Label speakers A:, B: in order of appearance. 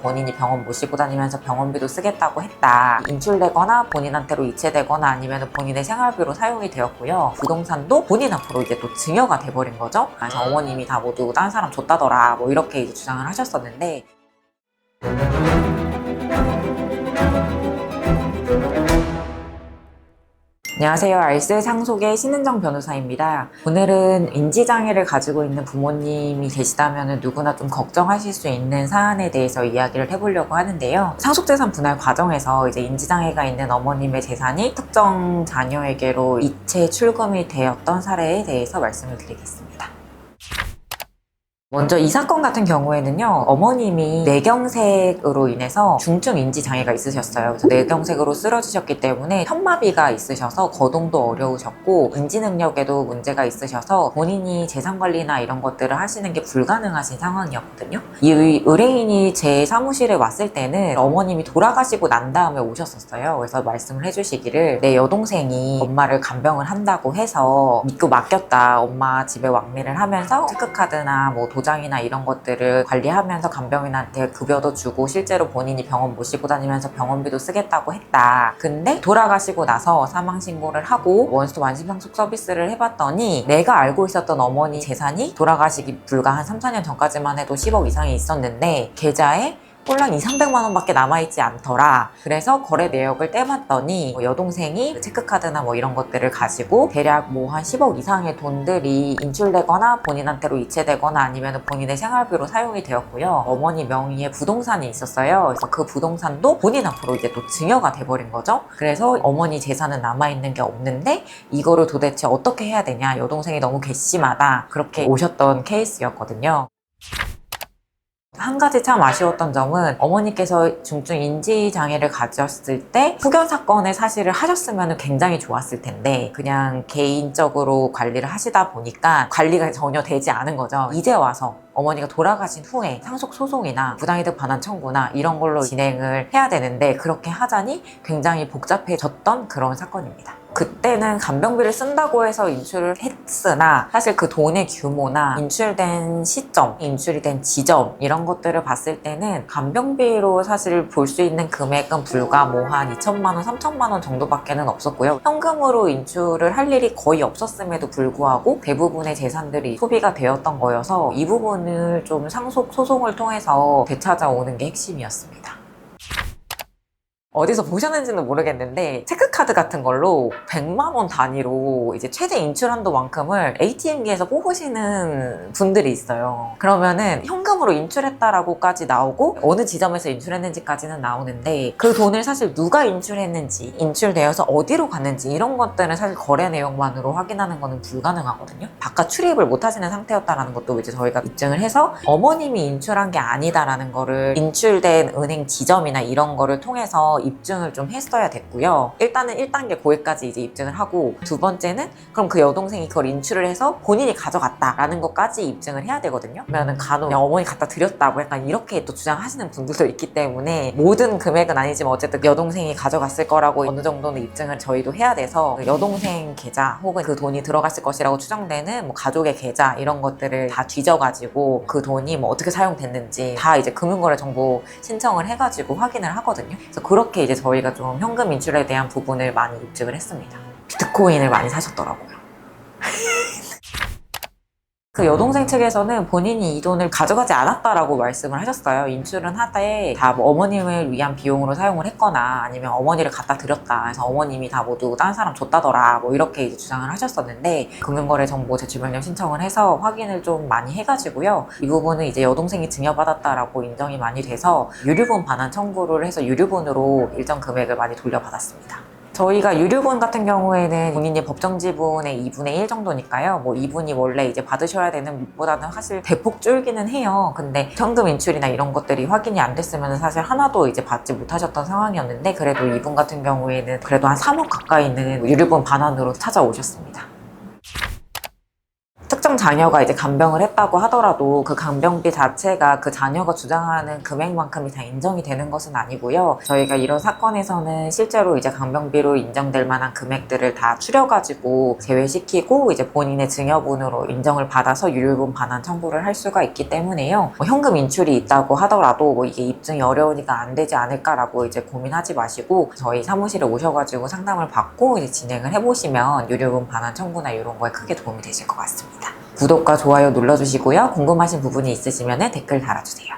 A: 본인이 병원 모시고 다니면서 병원비도 쓰겠다고 했다. 인출되거나 본인한테로 이체되거나 아니면 본인의 생활비로 사용이 되었고요. 부동산도 본인 앞으로 이제 또 증여가 돼버린 거죠. 그래서 어머님이 다 모두 다른 사람 줬다더라 뭐 이렇게 이제 주장을 하셨었는데, 안녕하세요. 알쓸 상속의 신은정 변호사입니다. 오늘은 인지장애를 가지고 있는 부모님이 계시다면 누구나 좀 걱정하실 수 있는 사안에 대해서 이야기를 해보려고 하는데요. 상속재산 분할 과정에서 이제 인지장애가 있는 어머님의 재산이 특정 자녀에게로 이체 출금이 되었던 사례에 대해서 말씀을 드리겠습니다. 먼저 이 사건 같은 경우에는요, 어머님이 뇌경색으로 인해서 중증 인지장애가 있으셨어요. 그래서 뇌경색으로 쓰러지셨기 때문에 현마비가 있으셔서 거동도 어려우셨고 인지 능력에도 문제가 있으셔서 본인이 재산관리나 이런 것들을 하시는 게 불가능하신 상황이었거든요. 이 의뢰인이 제 사무실에 왔을 때는 어머님이 돌아가시고 난 다음에 오셨었어요. 그래서 말씀을 해주시기를 내 여동생이 엄마를 간병을 한다고 해서 믿고 맡겼다. 엄마 집에 왕래를 하면서 체크카드나 뭐 도장이나 이런 것들을 관리하면서 간병인한테 급여도 주고 실제로 본인이 병원 모시고 다니면서 병원비도 쓰겠다고 했다. 근데 돌아가시고 나서 사망신고를 하고 원수 완심상속 서비스를 해봤더니 내가 알고 있었던 어머니 재산이 돌아가시기 불과 한 3, 4년 전까지만 해도 10억 이상이 있었는데 계좌에 꼴랑 200~300만 원밖에 남아있지 않더라. 그래서 거래 내역을 떼봤더니 여동생이 체크카드나 뭐 이런 것들을 가지고 대략 뭐 한 10억 이상의 돈들이 인출되거나 본인한테로 이체되거나 아니면 본인의 생활비로 사용이 되었고요. 어머니 명의의 부동산이 있었어요. 그래서 그 부동산도 본인 앞으로 이제 또 증여가 돼버린 거죠. 그래서 어머니 재산은 남아있는 게 없는데 이거를 도대체 어떻게 해야 되냐. 여동생이 너무 괘씸하다. 그렇게 오셨던 케이스였거든요. 한 가지 참 아쉬웠던 점은 어머니께서 중증 인지장애를 가졌을 때 후견 사건의 사실을 하셨으면 굉장히 좋았을 텐데 그냥 개인적으로 관리를 하시다 보니까 관리가 전혀 되지 않은 거죠. 이제 와서 어머니가 돌아가신 후에 상속소송이나 부당이득 반환 청구나 이런 걸로 진행을 해야 되는데 그렇게 하자니 굉장히 복잡해졌던 그런 사건입니다. 그때는 간병비를 쓴다고 해서 인출을 했으나 사실 그 돈의 규모나 인출된 시점, 인출이 된 지점 이런 것들을 봤을 때는 간병비로 사실 볼 수 있는 금액은 불과 뭐 한 2천만 원, 3천만 원 정도밖에는 없었고요. 현금으로 인출을 할 일이 거의 없었음에도 불구하고 대부분의 재산들이 소비가 되었던 거여서 이 부분을 좀 상속 소송을 통해서 되찾아오는 게 핵심이었습니다. 어디서 보셨는지는 모르겠는데 체크카드 같은 걸로 100만 원 단위로 이제 최대 인출 한도만큼을 ATM기에서 뽑으시는 분들이 있어요. 그러면은 현금으로 인출했다라고까지 나오고 어느 지점에서 인출했는지까지는 나오는데 그 돈을 사실 누가 인출했는지, 인출되어서 어디로 갔는지 이런 것들은 사실 거래 내역만으로 확인하는 거는 불가능하거든요. 바깥 출입을 못 하시는 상태였다라는 것도 이제 저희가 입증을 해서 어머님이 인출한 게 아니다라는 거를 인출된 은행 지점이나 이런 거를 통해서 입증을 좀 했어야 됐고요. 일단은 1단계 고액까지 이제 입증을 하고 두 번째는 그럼 그 여동생이 그걸 인출을 해서 본인이 가져갔다라는 것까지 입증을 해야 되거든요. 그러면은 간혹 어머니 갖다 드렸다고 약간 이렇게 또 주장하시는 분들도 있기 때문에 모든 금액은 아니지만 어쨌든 여동생이 가져갔을 거라고 어느 정도는 입증을 저희도 해야 돼서 여동생 계좌 혹은 그 돈이 들어갔을 것이라고 추정되는 뭐 가족의 계좌 이런 것들을 다 뒤져가지고 그 돈이 뭐 어떻게 사용됐는지 다 이제 금융거래 정보 신청을 해가지고 확인을 하거든요. 그래서 그렇게 이제 저희가 좀 현금 인출에 대한 부분을 많이 입증을 했습니다. 비트코인을 많이 사셨더라고요. 그 여동생 측에서는 본인이 이 돈을 가져가지 않았다라고 말씀을 하셨어요. 인출은 하되 다 뭐 어머님을 위한 비용으로 사용을 했거나 아니면 어머니를 갖다 드렸다. 그래서 어머님이 다 모두 다른 사람 줬다더라. 뭐 이렇게 이제 주장을 하셨었는데 금융거래 정보 제출명령 신청을 해서 확인을 좀 많이 해가지고요. 이 부분은 이제 여동생이 증여받았다라고 인정이 많이 돼서 유류분 반환 청구를 해서 유류분으로 일정 금액을 많이 돌려받았습니다. 저희가 유류분 같은 경우에는 본인의 법정 지분의 2분의 1 정도니까요. 뭐 이분이 원래 이제 받으셔야 되는 빚보다는 사실 대폭 줄기는 해요. 근데 현금 인출이나 이런 것들이 확인이 안 됐으면 사실 하나도 이제 받지 못하셨던 상황이었는데 그래도 이분 같은 경우에는 그래도 한 3억 가까이는 유류분 반환으로 찾아오셨습니다. 특정 자녀가 이제 간병을 했다고 하더라도 그 간병비 자체가 그 자녀가 주장하는 금액만큼이 다 인정이 되는 것은 아니고요. 저희가 이런 사건에서는 실제로 이제 간병비로 인정될 만한 금액들을 다 추려가지고 제외시키고 이제 본인의 증여분으로 인정을 받아서 유류분 반환 청구를 할 수가 있기 때문에요. 뭐 현금 인출이 있다고 하더라도 뭐 이게 입증이 어려우니까 안 되지 않을까라고 이제 고민하지 마시고 저희 사무실에 오셔가지고 상담을 받고 이제 진행을 해보시면 유류분 반환 청구나 이런 거에 크게 도움이 되실 것 같습니다. 구독과 좋아요 눌러주시고요. 궁금하신 부분이 있으시면 댓글 달아주세요.